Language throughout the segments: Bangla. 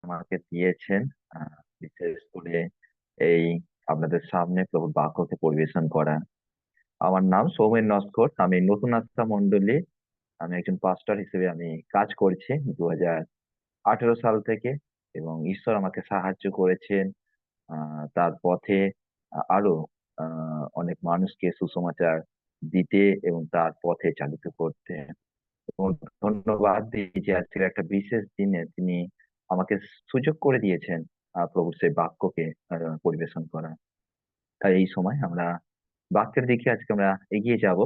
আমাকে দিয়েছেন। বিশেষ করে এই আপনাদের সামনে প্রভুর বাক্যকে পরিবেশন করা। আমার নাম সৌমেন নস্কর, আমি নতুন আস্থা মণ্ডলী। আমি একজন পাস্টর হিসেবে আমি কাজ করছি 2018 সাল থেকে। এবং ঈশ্বর আমাকে সাহায্য করেছেন তার পথে আরো অনেক মানুষকে সুসমাচার দিতে এবং তার পথে চালিত করতে। এবং ধন্যবাদ দিই যে আজকের একটা বিশেষ দিনে তিনি আমাকে সুযোগ করে দিয়েছেন প্রভুর সেই বাক্যকে পরিবেশন করা। তাই এই সময় আমরা বাক্যের দিকে আজকে আমরা এগিয়ে যাব।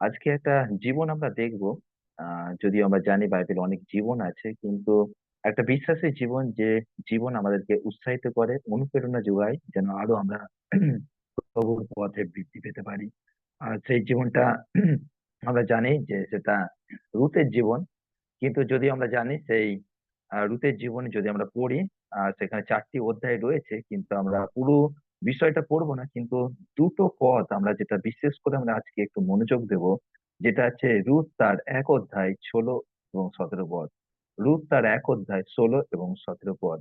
আজকে একটা জীবন আমরা দেখব। যদিও আমরা জানি বাইবেলে অনেক জীবন আছে, কিন্তু একটা বিশ্বাসী জীবন, যে জীবন আমাদেরকে উৎসাহিত করে, অনুপ্রেরণা যোগায়, যেন আরো আমরা প্রভুর পথে বৃদ্ধি পেতে পারি। আর সেই জীবনটা আমরা জানি যে সেটা রুতের জীবন। কিন্তু যদি আমরা জানি সেই রুতের জীবনে যদি আমরা পড়ি, সেখানে 4টি অধ্যায় রয়েছে, কিন্তু আমরা পুরো বিষয়টা পড়বো না। কিন্তু দুটো পদ আমরা যেটা বিশেষ করে আমরা আজকে একটু মনোযোগ দেব, যেটা আছে রুত তার 1 অধ্যায় 16 এবং 17 পদ। রুত তার 1 অধ্যায় 16 এবং 17 পদ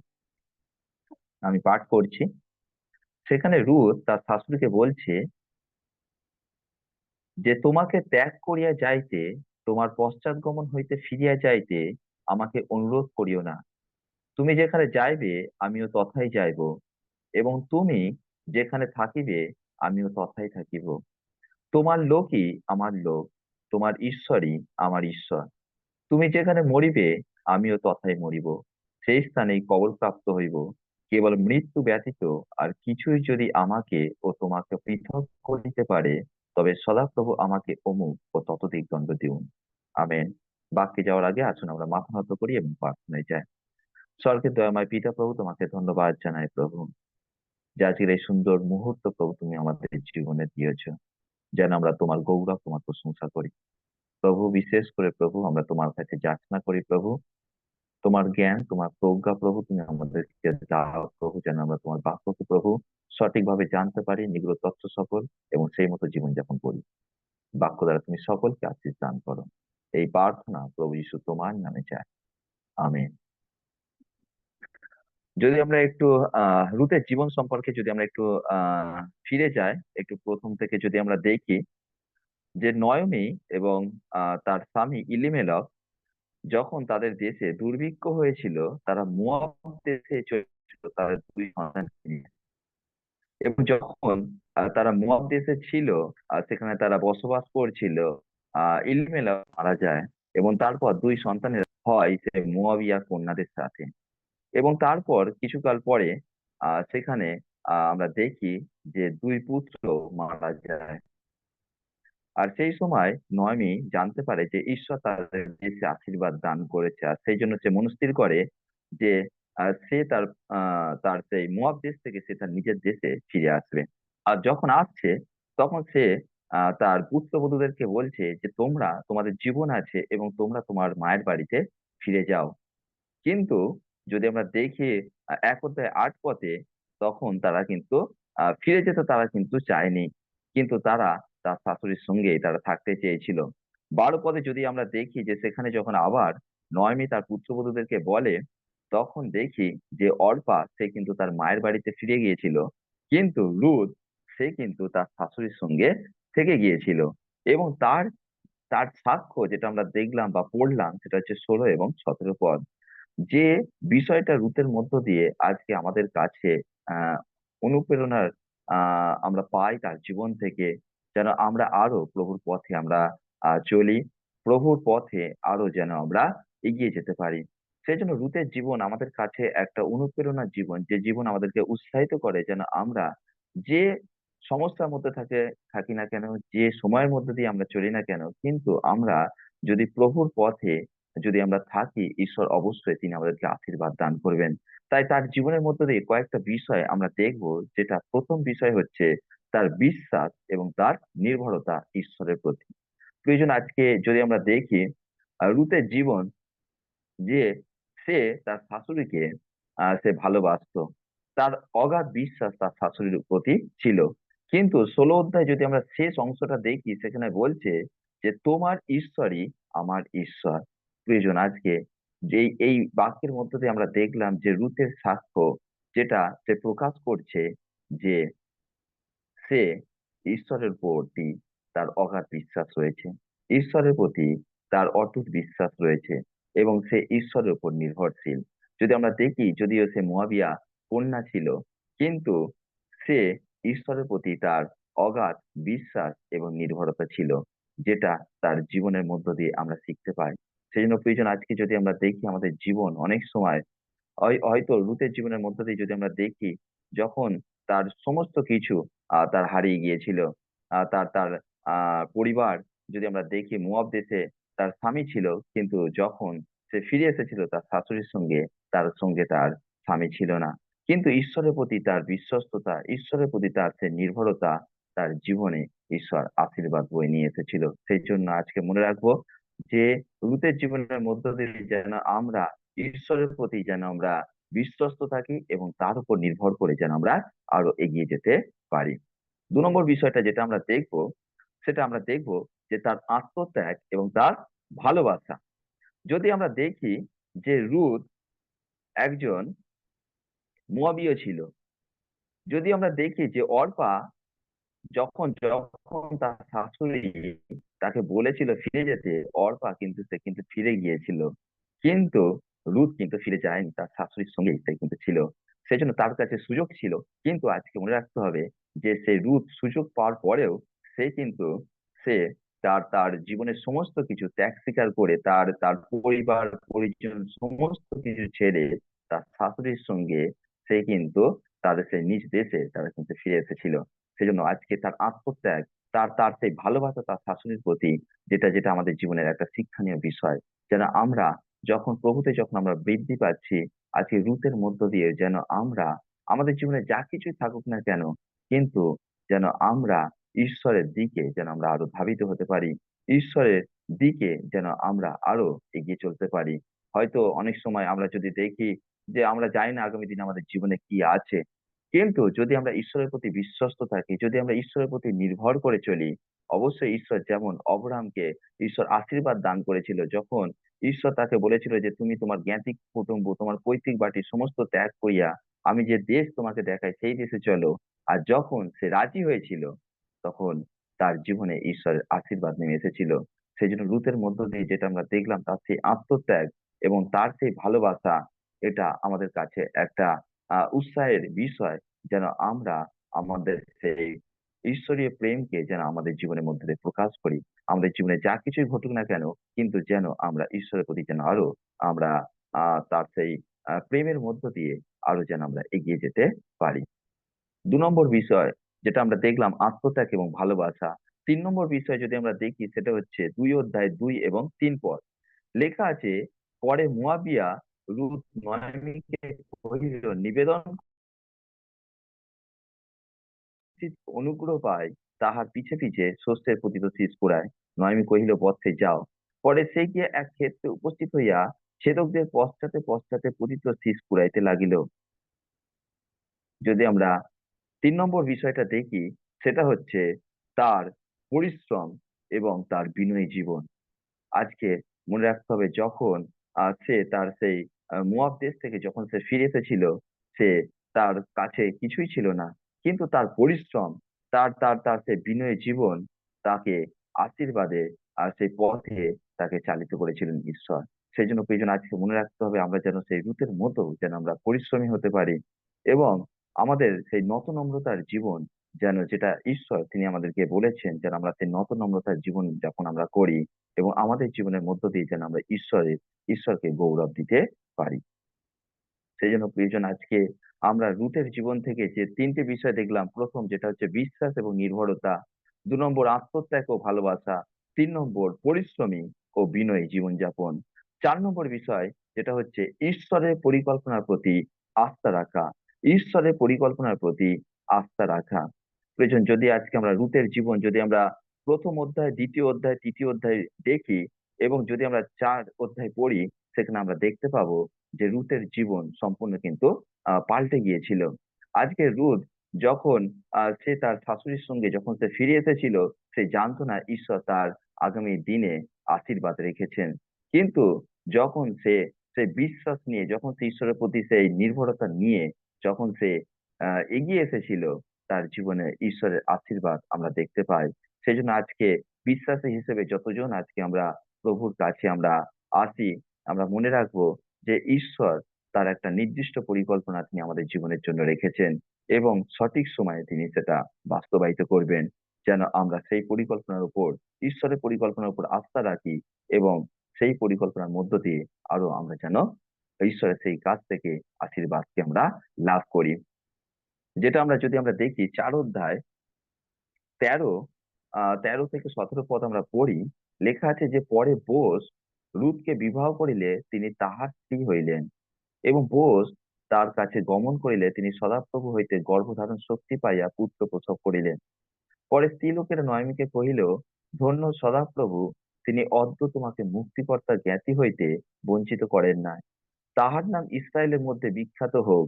আমি পাঠ করছি। সেখানে রুত তার শাশুড়িকে বলছে যে, তোমাকে ত্যাগ করিয়া যাইতে, তোমার পশ্চাৎগমন হইতে ফিরিয়া যাইতে আমাকে অনুরোধ করিও না। তুমি যেখানে যাইবে আমিও তথায় যাইব, এবং তুমি যেখানে থাকিবে আমিও তথায় থাকিব। তোমার লোকই আমার লোক, তোমার ঈশ্বরই আমার ঈশ্বর। তুমি যেখানে মরিবে আমিও তথায় মরিব, সেই স্থানেই কবরপ্রাপ্ত হইব। কেবল মৃত্যু ব্যতীত আর কিছুই যদি আমাকে ও তোমাকে পৃথক করিতে পারে, তবে সদাপ্রভু আমাকে অমুক ও ততোধিক দণ্ড দিউন। আমেন। বাক্যে যাওয়ার আগে আসুন আমরা মাথা নত করি এবং প্রার্থনায় যাই। স্বর্গের দয়াময় পিতা প্রভু, তোমাকে ধন্যবাদ জানাই প্রভু, যে আজকের এই সুন্দর মুহূর্ত প্রভু তুমি আমাদের জীবনে দিয়েছ, যেন আমরা তোমার গৌরব, তোমার প্রশংসা করি। প্রভু, বিশেষ করে প্রভু আমরা তোমার কাছে যাচনা করি প্রভু, তোমার জ্ঞান, তোমার প্রজ্ঞা প্রভু তুমি আমাদেরকে দাও প্রভু, যেন আমরা তোমার বাক্যকে প্রভু সঠিকভাবে জানতে পারি, নিগুড় তথ্য সকল, এবং সেই মতো জীবনযাপন করি। বাক্য দ্বারা তুমি সকলকে আশীষ দান করো। এই প্রার্থনা প্রভু যীশু তোমার নামে চাই। আমেন। যদি আমরা একটু রুতের জীবন সম্পর্কে যদি আমরা একটু ফিরে যাই, একটু প্রথম থেকে যদি আমরা দেখি, যে নয়মি এবং তার স্বামী ইলিমেলক যখন তাদের দেশে দুর্ভিক্ষ হয়েছিল, তারা মোয়াব দেশে চলেছিল তাদের 2 সন্তানকে নিয়ে। এবং যখন তারা মোয়াব দেশে ছিল, সেখানে তারা বসবাস করছিল, ইলিমেলক মারা যায়, এবং তারপর 2 সন্তানের হয় সে মোয়াবিয়া কন্যাদের সাথে। এবং তারপর কিছুকাল পরে সেখানে আমরা দেখি যে 2 পুত্র মারা যায়। আর সেই সময় নয়মি জানতে পারে যে ঈশ্বর তাদের দেশে আশীর্বাদ দান করেছে, আর সেই জন্য সে মনস্থির করে যে সে তার সেই মোয়াব দেশ থেকে সে তার নিজের দেশে ফিরে আসবে। আর যখন আসছে, তখন সে তার পুত্রবধূদেরকে বলছে যে তোমরা, তোমাদের জীবন আছে এবং তোমরা তোমার মায়ের বাড়িতে ফিরে যাও। কিন্তু যদি আমরা দেখি 1 অধ্যায় 8 পদে, তখন তারা কিন্তু ফিরে যেতে তারা কিন্তু চায়নি, কিন্তু তারা তার শাশুড়ির সঙ্গে তারা থাকতে চেয়েছিল। 12 পদে যদি আমরা দেখি যে সেখানে যখন আবার নয়মি তার পুত্রবধূদেরকে বলে, তখন দেখি যে অর্পা সে কিন্তু তার মায়ের বাড়িতে ফিরে গিয়েছিল, কিন্তু রুথ সে কিন্তু তার শাশুড়ির সঙ্গে থেকে গিয়েছিল। এবং তার তার সাক্ষ্য যেটা আমরা দেখলাম বা পড়লাম, সেটা হচ্ছে 16 এবং 17 পদ। যে বিষয়টা রুতের মধ্য দিয়ে আজকে আমাদের কাছে আহ অনুপ্রেরণার আমরা পাই তার জীবন থেকে, যেন আমরা আরো প্রভুর পথে আমরা চলি, প্রভুর পথে আরো যেন আমরা এগিয়ে যেতে পারি। সেই জন্য রুতের জীবন আমাদের কাছে একটা অনুপ্রেরণার জীবন, যে জীবন আমাদেরকে উৎসাহিত করে যেন আমরা যে সমস্যার মধ্যে থাকি না কেন, যে সময়ের মধ্যে দিয়ে আমরা চলি না কেন, কিন্তু আমরা যদি প্রভুর পথে যদি আমরা থাকি, ঈশ্বর অবশ্যই তিনি আমাদেরকে আশীর্বাদ দান করবেন। তাই তার জীবনের মধ্যে দিয়ে কয়েকটা বিষয় আমরা দেখব। যেটা প্রথম বিষয় হচ্ছে তার বিশ্বাস এবং তার নির্ভরতা ঈশ্বরের প্রতি। প্রয়োজন আজকে যদি আমরা দেখি রুতের জীবন, যে সে তার শাশুড়িকে সে ভালোবাসতো, তার অগাধ বিশ্বাস তার শাশুড়ির প্রতি ছিল। কিন্তু 16 অধ্যায় যদি আমরা শেষ অংশটা দেখি, সেখানে বলছে যে তোমার ঈশ্বরই আমার ঈশ্বর। প্রিয়জন, আজকে যে এই বাক্যের মধ্য দিয়ে আমরা দেখলাম যে রুথের সাক্ষ্য যেটা সে প্রকাশ করছে যে সে ঈশ্বরের প্রতি তার অগাধ বিশ্বাস রয়েছে, ঈশ্বরের প্রতি তার অটুট বিশ্বাস রয়েছে, এবং সে ঈশ্বরের উপর নির্ভরশীল। যদি আমরা দেখি, যদিও সে মোয়াবিয়া কন্যা ছিল, কিন্তু সে ঈশ্বরের প্রতি তার অগাধ বিশ্বাস এবং নির্ভরতা ছিল, যেটা তার জীবনের মধ্য দিয়ে আমরা শিখতে পাই। সেই জন্য প্রয়োজন, আজকে যদি আমরা দেখি আমাদের জীবন অনেক সময় হয়তো রুতের জীবনের মধ্য দিয়ে যদি আমরা দেখি, যখন তার সমস্ত কিছু তার হারিয়ে গিয়েছিল, তার তার পরিবার, যদি আমরা দেখি মোয়াব দেশে তার স্বামী ছিল, কিন্তু যখন সে ফিরে এসেছিল তার শাশুড়ির সঙ্গে, তার সঙ্গে তার স্বামী ছিল না। কিন্তু ঈশ্বরের প্রতি তার বিশ্বস্ততা, ঈশ্বরের প্রতি তার সে নির্ভরতা, তার জীবনে ঈশ্বর আশীর্বাদ বয়ে নিয়ে এসেছিল। সেই জন্য আজকে মনে রাখবো যে রুতের জীবনের মধ্য দিয়ে যেন আমরা ঈশ্বরের প্রতি যেন আমরা বিশ্বস্ত থাকি, এবং তার উপর নির্ভর করে যেন আমরা আরো এগিয়ে যেতে পারি। 2 নম্বর বিষয়টা যেটা আমরা দেখবো, সেটা আমরা দেখবো যে তার আত্মত্যাগ এবং তার ভালোবাসা। যদি আমরা দেখি যে রুথ একজন মোয়াবীয় ছিল, যদি আমরা দেখি যে অর্পা যখন যখন তার শাশুড়ি তাকে বলেছিল ফিরে যেতে, অর্পা কিন্তু সে কিন্তু ফিরে গিয়েছিল, কিন্তু রুথ কিন্তু ফিরে যায়নি, তার শাশুড়ির সঙ্গে সে কিন্তু ছিল। সেই জন্য তার কাছে সুযোগ ছিল, কিন্তু আজকে মনে রাখতে হবে যে সেই রুথ সুযোগ পাওয়ার পরেও সে কিন্তু সে তার তার জীবনের সমস্ত কিছু ত্যাগ স্বীকার করে, তার তার পরিবার পরিজন সমস্ত কিছু ছেড়ে তার শাশুড়ির সঙ্গে সে কিন্তু তাদের সেই নিজ দেশে তারা কিন্তু ফিরে এসেছিল। সেজন্য আজকে তার আত্মত্যাগ, তার তার সেই ভালোবাসা তার শাশুড়ির প্রতি, যেটা যেটা আমাদের জীবনের একটা শিক্ষণীয় বিষয়, যেন আমরা যখন প্রভুতে যখন আমরা বৃদ্ধি পাচ্ছি, আজকে রূপের মধ্য দিয়ে যেন আমরা আমাদের জীবনে যা কিছুই থাকুক না কেন, কিন্তু যেন আমরা ঈশ্বরের দিকে যেন আমরা আরো ধাবিত হতে পারি, ঈশ্বরের দিকে যেন আমরা আরো এগিয়ে চলতে পারি। হয়তো অনেক সময় আমরা যদি দেখি যে আমরা জানি না আগামী দিনে আমাদের জীবনে কি আছে, কিন্তু যদি আমরা ঈশ্বরের প্রতি বিশ্বস্ত থাকি, যদি আমরা ঈশ্বরের প্রতি নির্ভর করে চলি, অবশ্যই ঈশ্বর যেমন অব্রাহামকে ঈশ্বর আশীর্বাদ দান করেছিল, যখন ঈশ্বর তাকে বলেছিল যে তুমি তোমার জ্ঞাতিক কুটুম্ব, তোমার পৈতৃক বাড়ি সমস্ত ত্যাগ করিয়া আমি যে দেশ তোমাকে দেখাই সেই দেশে চলো। আর যখন সে রাজি হয়েছিল, তখন তার জীবনে ঈশ্বরের আশীর্বাদ নেমে এসেছিল। সেই জন্য লূতের মধ্য দিয়ে যেটা আমরা দেখলাম, তার সেই আত্মত্যাগ এবং তার সেই ভালোবাসা, এটা আমাদের কাছে একটা উৎসাহের বিষয়, যেন আমরা আমাদের সেই ঈশ্বরীয় প্রেমকে যেন আমাদের জীবনের মধ্যে দিয়ে প্রকাশ করি। আমাদের জীবনে যা কিছুই ঘটুক না কেন, কিন্তু যেন আমরা ঈশ্বরের প্রতি যেন আরো আমরা তার সেই প্রেমের মধ্য দিয়ে আরো যেন আমরা এগিয়ে যেতে পারি। 2 নম্বর বিষয় যেটা আমরা দেখলাম, আত্মত্যাগ এবং ভালোবাসা। 3 নম্বর বিষয় যদি আমরা দেখি, সেটা হচ্ছে 2 অধ্যায় 2 এবং 3 পদ। লেখা আছে, পরে মোয়াবিয়া রূথ নয়মিকে কহিল, নিবেদন কর্তৃক অনুগ্রহ পায়, তাহার পিছে পিছে শস্যের পতিত শীষ কুড়ায়। নয়মি কহিল, বৎসে যাও। পরে সে গিয়ে এক ক্ষেত্রে উপস্থিত হইয়া ছেদকদের পশ্চাতে পশ্চাতে পতিত শীষ কুড়াইতে লাগিল। যদি আমরা 3 নম্বর বিষয়টা দেখি, সেটা হচ্ছে তার পরিশ্রম এবং তার বিনয়ী জীবন। আজকে মনে রাখতে হবে, যখন সে তার সেই মোয়াব দেশ থেকে যখন সে ফিরে এসেছিল, সে তার কাছে কিছুই ছিল না, কিন্তু তার পরিশ্রম, তার তার তার সেই বিনয়ী জীবন তাকে আশীর্বাদে আর সেই পথে তাকে চালিত করেছিলেন ঈশ্বর। সেই জন্য প্রয়োজন, আজকে মনে রাখতে হবে আমরা যেন সেই রূপের মতো যেন আমরা পরিশ্রমী হতে পারি, এবং আমাদের সেই নত নম্রতার জীবন, যেন যেটা ঈশ্বর তিনি আমাদেরকে বলেছেন, যেন আমরা সেই নত নম্রতার জীবন যাপন আমরা করি, এবং আমাদের জীবনের মধ্য দিয়ে যেন আমরা ঈশ্বরকে গৌরব দিতে পারি। সেই জন্য প্রয়োজন, আজকে আমরা রুতের জীবন থেকে যে 3টে বিষয় দেখলাম, প্রথম যেটা হচ্ছে বিশ্বাস এবং নির্ভরতা, 2 নম্বর আত্মত্যাগ ও ভালোবাসা, 3 নম্বর পরিশ্রমী ও বিনয়ী জীবনযাপন, 4 নম্বর বিষয় যেটা হচ্ছে ঈশ্বরের পরিকল্পনার প্রতি আস্থা রাখা, ঈশ্বরের পরিকল্পনার প্রতি আস্থা রাখা। প্রয়োজন, যদি আজকে আমরা রুতের জীবন যদি আমরা প্রথম অধ্যায়, 2য় অধ্যায়, 3য় অধ্যায় দেখি, এবং যদি আমরা 4 অধ্যায় পড়ি, সেখানে আমরা দেখতে পাবো যে রুতের জীবন সম্পূর্ণ কিন্তু পাল্টে গিয়েছিল। আজকে রুথ যখন সে তার শাশুড়ির সঙ্গে যখন সে ফিরে এসেছিল, সে জানতো না ঈশ্বর তার আগামী দিনে আশীর্বাদ রেখেছেন। কিন্তু যখন সে সে বিশ্বাস নিয়ে, যখন সে ঈশ্বরের প্রতি সেই নির্ভরতা নিয়ে যখন সে এগিয়ে এসেছিল, তার জীবনে ঈশ্বরের আশীর্বাদ আমরা দেখতে পাই। সেই জন্য আজকে বিশ্বাসী হিসেবে যতজন আজকে আমরা প্রভুর কাছে আমরা আসি, আমরা মনে রাখবো যে ঈশ্বর তার একটা নির্দিষ্ট পরিকল্পনা তিনি আমাদের জীবনের জন্য রেখেছেন, এবং সঠিক সময়ে তিনি সেটা বাস্তবায়িত করবেন। যেন আমরা সেই পরিকল্পনার উপর, ঈশ্বরের পরিকল্পনার উপর আস্থা রাখি, এবং সেই পরিকল্পনার মধ্য দিয়ে আরো আমরা যেন ঈশ্বরের সেই কাছ থেকে আশীর্বাদকে আমরা লাভ করি। যেটা আমরা যদি আমরা দেখি 4 অধ্যায় 13 থেকে 17 পদ আমরা পড়ি, লেখা আছে যে পরে বোস রুথকে বিবাহ করিলে তিনি তাহার স্ত্রী হইলেন, এবং বোস তার কাছে গমন করিলে তিনি সদাপ্রভু হইতে গর্ভধারণ শক্তি পাইয়া পুত্র প্রসব করিলেন। পরে স্ত্রীলোকেরা নয়মিকে কহিল, ধন্য সদাপ্রভু, তিনি অদ্য তোমাকে মুক্তিকর্তার জ্ঞাতি হইতে বঞ্চিত করেন নাই। তাহার নাম ইসরায়েলের মধ্যে বিখ্যাত হোক।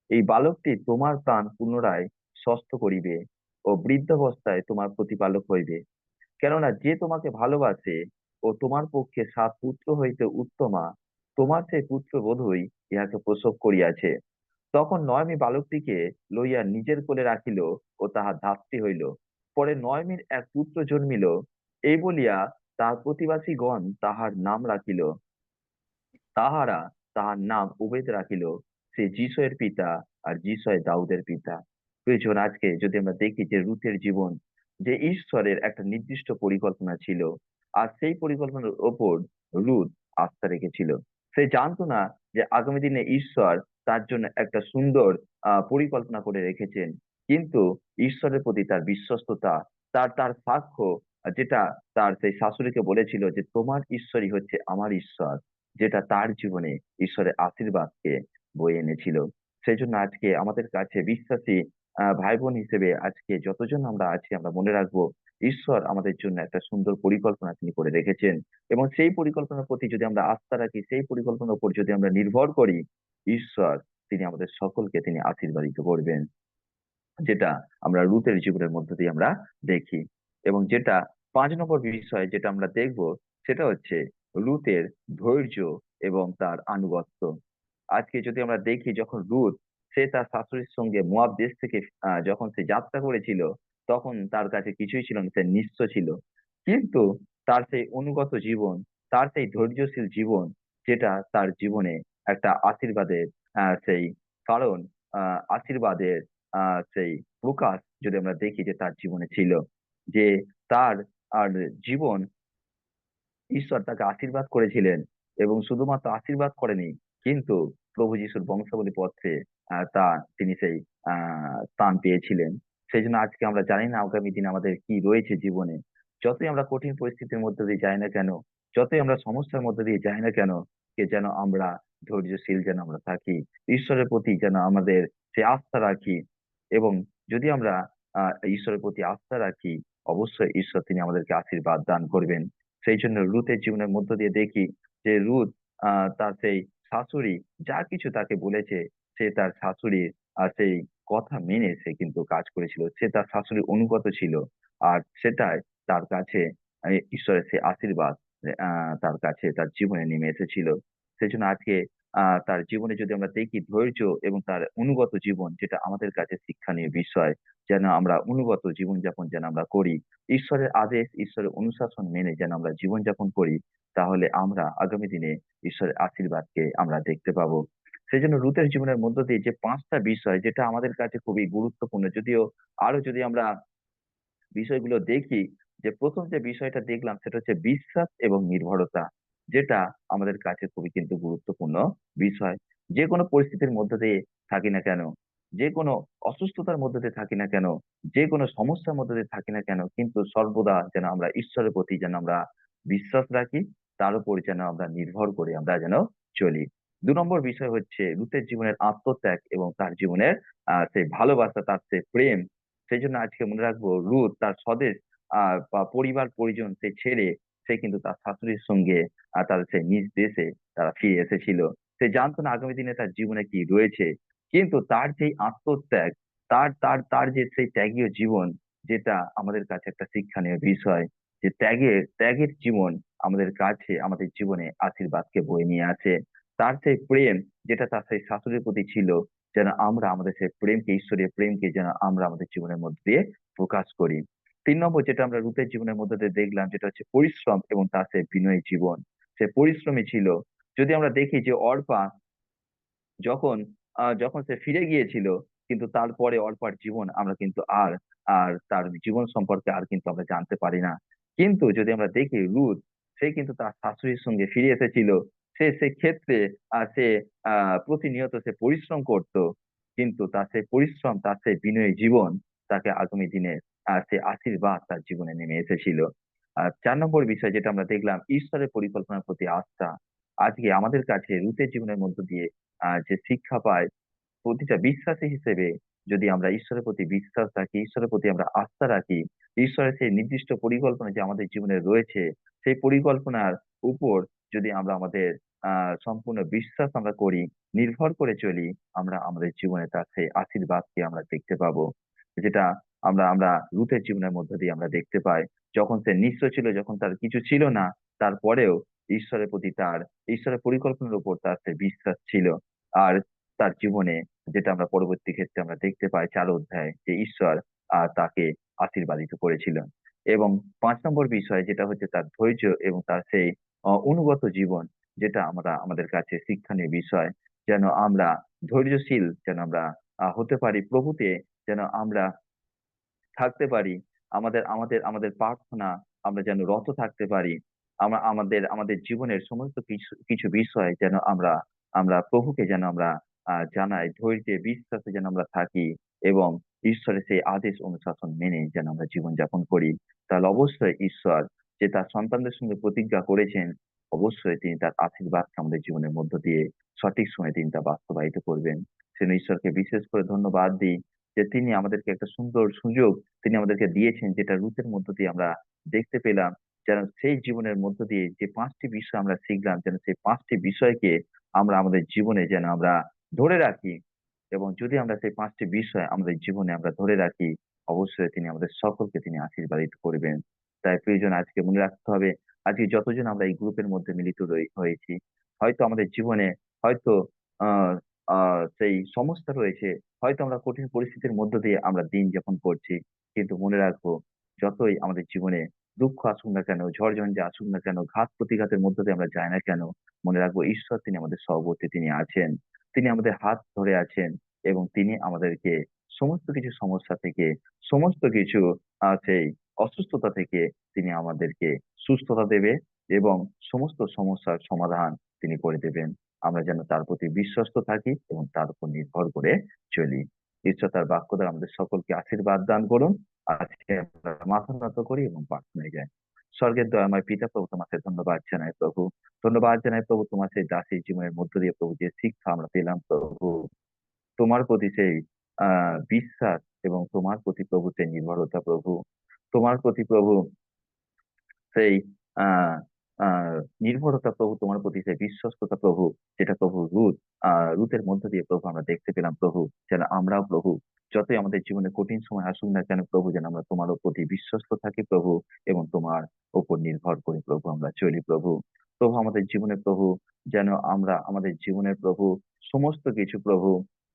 এই বালকটি তোমার প্রাণ পুনরায় সুস্থ করিবে ও বৃদ্ধাবস্থায় তোমার প্রতিপালক হইবে। কেননা যে তোমাকে ভালোবাসে ও তোমার পক্ষে 7 পুত্র হইতে উত্তমা, তোমার সেই পুত্র বোধই ইহাকে প্রসব করিয়াছে। তখন নয়মি বালকটিকে লইয়া নিজের কোলে রাখিল ও তাহার ধাত্রী হইল। পরে নয়মির এক পুত্র জন্মিল, এই বলিয়া তাহার প্রতিবাসীগণ তাহার নাম রাখিল, তাহারা তাহার নাম উবেদ রাখিল। সে যিশয়ের পিতা, আর যিশয় দাউদের পিতা। প্রয়োজন আজকে যদি আমরা দেখি যে রুথের জীবন, যে ঈশ্বরের একটা নির্দিষ্ট পরিকল্পনা ছিল, আর সেই পরিকল্পনার ওপর রুথ আস্থা রেখেছিল। সে জানতো না যে আগামী দিনে ঈশ্বর তার জন্য একটা সুন্দর পরিকল্পনা করে রেখেছেন, কিন্তু ঈশ্বরের প্রতি তার বিশ্বস্ততা, তার তার সাক্ষ্য, যেটা তার সেই শাশুড়িকে বলেছিল যে তোমার ঈশ্বরই হচ্ছে আমার ঈশ্বর, যেটা তার জীবনে ঈশ্বরের আশীর্বাদকে বয়ে এনেছিল। সেই জন্য আজকে আমাদের কাছে বিশ্বাসী ভাই বোন হিসেবে আজকে যতজন আমরা আছি, আমরা মনে রাখবো ঈশ্বর আমাদের জন্য একটা সুন্দর পরিকল্পনা তিনি করে রেখেছেন, এবং সেই পরিকল্পনার প্রতি যদি আমরা আস্থা রাখি, সেই পরিকল্পনার উপর যদি আমরা নির্ভর করি, ঈশ্বর তিনি আমাদের সকলকে তিনি আশীর্বাদিত করবেন। যেটা আমরা রুথের জীবনের মধ্য দিয়ে আমরা দেখি। এবং যেটা 5 নম্বর বিষয় যেটা আমরা দেখব, সেটা হচ্ছে রুথের ধৈর্য এবং তার আনুগত্য। আজকে যদি আমরা দেখি, যখন রুথ সে তার শাশুড়ির সঙ্গে মোয়াব দেশ থেকে যখন সে যাত্রা করেছিল, তখন তার কাছে কিছুই ছিল না, সে নিঃস্ব ছিল। কিন্তু তার সেই অনুগত জীবন, তার সেই ধৈর্যশীল জীবন, যেটা তার জীবনে একটা আশীর্বাদের সেই কারণ, আশীর্বাদের সেই প্রকাশ যদি আমরা দেখি যে তার জীবনে ছিল, যে তার আর জীবন, ঈশ্বর তাকে আশীর্বাদ করেছিলেন, এবং শুধুমাত্র আশীর্বাদ করেনি, কিন্তু প্রভু যিশুর বংশাবলী পত্রে তা তিনি সেই স্থান পেয়েছিলেন। সেই জন্য আজকে আমরা জানি না আগামী দিন আমাদের কি রয়েছে জীবনে। যতই আমরা কঠিন পরিস্থিতির মধ্যে দিয়ে যাই না কেন, যতই আমরা সমস্যার মধ্যে দিয়ে যাই না কেন, কে যেন আমরা ধৈর্যশীল যেন আমরা থাকি, ঈশ্বরের প্রতি যেন আমাদের সে আস্থা রাখি। এবং যদি আমরা ঈশ্বরের প্রতি আস্থা রাখি, অবশ্যই ঈশ্বর তিনি আমাদেরকে আশীর্বাদ দান করবেন। সেই জন্য রুথের জীবনের মধ্য দিয়ে দেখি যে রুথ তার সেই শাশুড়ি যা কিছু তাকে বলেছে, সে তার শাশুড়ির সেই কথা মেনে সে কিন্তু কাজ করেছিল, সে তার শাশুড়ির অনুগত ছিল। আর সেটাই তার কাছে ঈশ্বরের সেই আশীর্বাদ তার কাছে তার জীবনে নেমে এসেছিল। সেই জন্য আজকে তার জীবনে যদি আমরা দেখি ধৈর্য এবং তার অনুগত জীবন, যেটা আমাদের কাছে শিক্ষণীয় বিষয়, যেন আমরা অনুগত জীবনযাপন যেন আমরা করি, ঈশ্বরের আদেশ, ঈশ্বরের অনুশাসন মেনে যেন আমরা জীবনযাপন করি, তাহলে আমরা আগামী দিনে ঈশ্বরের আশীর্বাদকে আমরা দেখতে পাবো। সেই জন্য রুথের জীবনের মধ্য দিয়ে যে 5টা বিষয়, যেটা আমাদের কাছে খুবই গুরুত্বপূর্ণ, যদিও আরো যদি আমরা বিষয়গুলো দেখি, যে প্রথম যে বিষয়টা দেখলাম সেটা হচ্ছে বিশ্বাস এবং নির্ভরতা, যেটা আমাদের কাছে খুবই কিন্তু গুরুত্বপূর্ণ বিষয়। যে কোনো পরিস্থিতির মধ্যে দিয়ে থাকি না কেন, যে কোনো অসুস্থতার মধ্যে দিয়ে থাকি না কেন, যে কোনো সমস্যার মধ্যে দিয়ে থাকি না কেন, কিন্তু সর্বদা যেন আমরা ঈশ্বরের প্রতি যেন আমরা বিশ্বাস রাখি, তার উপর যেন আমরা নির্ভর করে আমরা যেন চলি। 2 নম্বর বিষয় হচ্ছে রুথের জীবনের আত্মত্যাগ এবং তার জীবনের সেই ভালোবাসা, তার সেই প্রেম। সেই জন্য আজকে মনে রাখবো রুথ তার স্বদেশ বা পরিবার পরিজন সে ছেড়ে সে কিন্তু তার শাশুড়ির সঙ্গে তার সেই নিজ দেশে তারা ফিরে এসেছিল। সে জানতো না আগামী দিনে তার জীবনে কি রয়েছে, কিন্তু তার যেই আত্মত্যাগ, তার তার তার যে সেই ত্যাগীয় জীবন, যেটা আমাদের কাছে একটা শিক্ষণীয় বিষয়, যে ত্যাগের ত্যাগের জীবন আমাদের কাছে আমাদের জীবনে আশীর্বাদকে বয়ে নিয়ে আসে। তার সেই প্রেম যেটা তার সেই শাশুড়ির প্রতি ছিল, যেন আমরা আমাদের সেই প্রেমকে, ঈশ্বরের প্রেমকে যেন আমরা আমাদের জীবনের মধ্যে দিয়ে প্রকাশ করি। 3 নম্বর যেটা আমরা রুতের জীবনের মধ্যে দিয়ে দেখলাম, যেটা হচ্ছে পরিশ্রম এবং তার সেই বিনয়ী জীবন। সে পরিশ্রমী ছিল। যদি আমরা দেখি যে অর্পা যখন যখন সে ফিরে গিয়েছিল, কিন্তু তারপরে অর্পার জীবন আমরা কিন্তু আর আর তার জীবন সম্পর্কে আর কিন্তু আমরা জানতে পারি না। কিন্তু যদি আমরা দেখি রুথ, সে কিন্তু তার শাশুড়ির সঙ্গে ফিরে এসেছিল। সে ক্ষেত্রে সে প্রতিনিয়ত সে পরিশ্রম করত, কিন্তু তার সেই পরিশ্রম, তার সেই বিনয়ী জীবন তাকে আগামী দিনে সে আশীর্বাদ তার জীবনে নেমে এসেছিল। আর 4 নম্বর বিষয় যেটা আমরা দেখলাম, ঈশ্বরের পরিকল্পনার প্রতি আস্থা। আজকে আমাদের কাছে রুতের জীবনের মধ্য দিয়ে যে শিক্ষা পায়, প্রতিটা বিশ্বাসী হিসেবে যদি আমরা ঈশ্বরের প্রতি বিশ্বাস রাখি, ঈশ্বরের প্রতি আমরা আস্থা রাখি, ঈশ্বরের সেই নির্দিষ্ট পরিকল্পনা যে আমাদের জীবনে রয়েছে, সেই পরিকল্পনার উপর যদি আমরা আমাদের সম্পূর্ণ বিশ্বাস আমরা করি, নির্ভর করে চলি, আমরা আমাদের জীবনে তার সেই আশীর্বাদকে আমরা দেখতে পাবো। যেটা আমরা আমরা রুথের জীবনের মধ্যে দিয়ে আমরা দেখতে পাই। যখন সে নিঃস্ব ছিল, যখন তার কিছু ছিল না, তারপরেও ঈশ্বরের প্রতি তার, ঈশ্বরের পরিকল্পনার উপর তার সেই বিশ্বাস ছিল। আর তার জীবনে যেটা আমরা পরবর্তী ক্ষেত্রে আমরা দেখতে পাই 4 অধ্যায়, যে ঈশ্বর তাকে আশীর্বাদিত করেছিলেন। এবং 5 নম্বর বিষয় যেটা হচ্ছে তার ধৈর্য এবং তার সেই অনুগত জীবন, যেটা আমরা আমাদের কাছে শিক্ষণীয় বিষয়। যেন আমরা ধৈর্যশীল, যেন আমরা হতে পারি প্রভুতে, যেন আমরা থাকতে পারি। আমাদের আমাদের আমাদের প্রার্থনা আমরা যেন রত থাকতে পারি। আমরা আমাদের আমাদের জীবনের সমস্ত কিছু কিছু বিষয় যেন আমরা আমরা প্রভুকে যেন আমরা জানাই, ধৈর্যে বিশ্বাসে যেন আমরা থাকি, এবং ঈশ্বরের সেই আদেশ অনুশাসন মেনে যেন আমরা জীবনযাপন করি। তাহলে অবশ্যই ঈশ্বর যে তার সন্তানদের সঙ্গে প্রতিজ্ঞা করেছেন, অবশ্যই তিনি তার আশীর্বাদকে আমাদের জীবনের মধ্য দিয়ে সঠিক সময়ে তিনি তা বাস্তবায়িত করবেন। সেজন্য ঈশ্বরকে বিশেষ করে ধন্যবাদ দিই যে তিনি আমাদেরকে একটা সুন্দর সুযোগ তিনি আমাদেরকে দিয়েছেন, যেটা রুথের মধ্য দিয়ে আমরা দেখতে পেলাম। যেন সেই জীবনের মধ্য দিয়ে যে 5টি বিষয় আমরা শিখলাম, যেন সেই 5টি বিষয়কে আমরা আমাদের জীবনে যেন আমরা ধরে রাখি। এবং যদি আমরা সেই 5টি বিষয় আমাদের জীবনে আমরা ধরে রাখি, অবশ্যই তিনি আমাদের সকলকে তিনি আশীর্বাদিত করবেন। তাই প্রিয়জন, আজকে মনে রাখতে হবে, আজকে যতজন আমরা এই গ্রুপের মধ্যে মিলিত হয়েছি, হয়তো আমাদের জীবনে হয়তো আহ সেই সমস্যা রয়েছে, হয়তো আমরা কঠিন পরিস্থিতির মধ্য দিয়ে আমরা দিন যাপন করছি। কিন্তু মনে রাখবো, যতই আমাদের জীবনে দুঃখ আসুক না কেন, ঝড় ঝঞ্ঝা আসুক না কেন, ঘাত প্রতিঘাতের মধ্য দিয়ে আমরা যাই না কেন, মনে রাখবো ঈশ্বর তিনি আমাদের সহবর্তী, তিনি আছেন। তিনি আমাদের হাত ধরে আছেন, এবং তিনি আমাদেরকে সমস্ত কিছু সমস্যা থেকে, সমস্ত কিছু সেই অসুস্থতা থেকে তিনি আমাদেরকে সুস্থতা দেবে, এবং সমস্ত সমস্যার সমাধান তিনি করে দেবেন। আমরা যেন তার প্রতি বিশ্বস্ত থাকি এবং তার উপর নির্ভর করে চলি। ঈশ্বর তার বাক্য দ্বারা আমাদের সকলকে আশীর্বাদ দান করুন। আজকে আমরা মাথা নত করি এবং প্রার্থনায় যাই। স্বর্গের দয়াময় পিতা, প্রভু তোমাকে ধন্যবাদ জানাই প্রভু। ধন্যবাদ জানাই প্রভু, তোমার সেই দাসী জীবনের মধ্য দিয়ে প্রভু যে শিক্ষা আমরা পেলাম প্রভু, তোমার প্রতি সেই বিশ্বাস, এবং তোমার প্রতি প্রভু সেই নির্ভরতা প্রভু, তোমার প্রতি প্রভু সেই আহ আহ নির্ভরতা প্রভু, তোমার প্রতি সেই বিশ্বস্ততা প্রভু, যেটা প্রভু রুথের মধ্য দিয়ে প্রভু আমরা দেখতে পেলাম প্রভু। যেন আমরাও প্রভু, যতই আমাদের জীবনে কঠিন সময় আসুক না কেন প্রভু, যেন আমরা তোমার প্রতি বিশ্বস্ত থাকি প্রভু, এবং তোমার উপর নির্ভর করে প্রভু আমরা চলি প্রভু। প্রভু আমাদের জীবনে প্রভু, যেন আমরা আমাদের জীবনের প্রভু সমস্ত কিছু প্রভু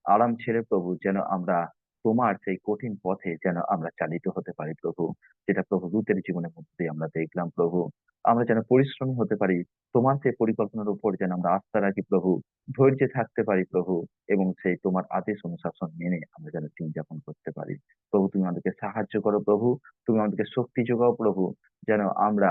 আরাম ছেড়ে প্রভু, যেন আমরা তোমার সেই কঠিন পথে যেন আমরা চালিত হতে পারি প্রভু, যেটা প্রভু রুতের জীবনের মধ্যে দিয়ে আমরা দেখলাম প্রভু। আমরা যেন পরিশ্রমী হতে পারি, তোমার সেই পরিকল্পনার উপর যেন আমরা আস্থা রাখি প্রভু, ধৈর্যে থাকতে পারি প্রভু, এবং সেই তোমার আদেশ অনুশাসন মেনে আমরা যেন দিন যাপন করতে পারি। প্রভু তুমি আমাদেরকে সাহায্য করো প্রভু, তুমি আমাদেরকে শক্তি যোগাও প্রভু, যেন আমরা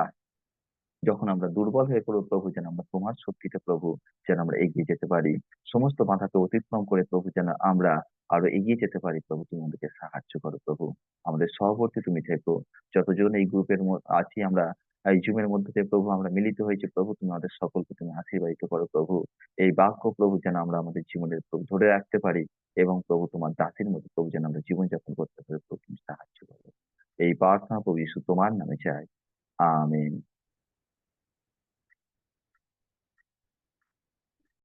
যখন আমরা দুর্বল হয়ে পড়বো প্রভু, যেন আমরা তোমার শক্তিতে প্রভু যেন আমরা এগিয়ে যেতে পারি। সমস্ত বাধাকে অতিক্রম করে প্রভু যেন আমরা আরো এগিয়ে যেতে পারি প্রভু, তুমি আমাদেরকে সাহায্য করো প্রভু। আমাদের সহবর্তী তুমি থেকো, যতজন এই গ্রুপের আছি আমরা, এই জুমের মধ্যে দিয়ে প্রভু আমরা মিলিত হয়েছে প্রভু, তুমি আমাদের সকলকে তুমি আশীর্বাদিত করো প্রভু। এই বাক্য প্রভু যেন আমরা আমাদের জীবনের প্রভু ধরে রাখতে পারি, এবং প্রভু তোমার দাসের মধ্যে প্রভু যেন আমরা জীবনযাপন করতে পারি প্রভু, তুমি সাহায্য করো। এই প্রার্থনা প্রভু যিশু তোমার নামে চাই। আমেন।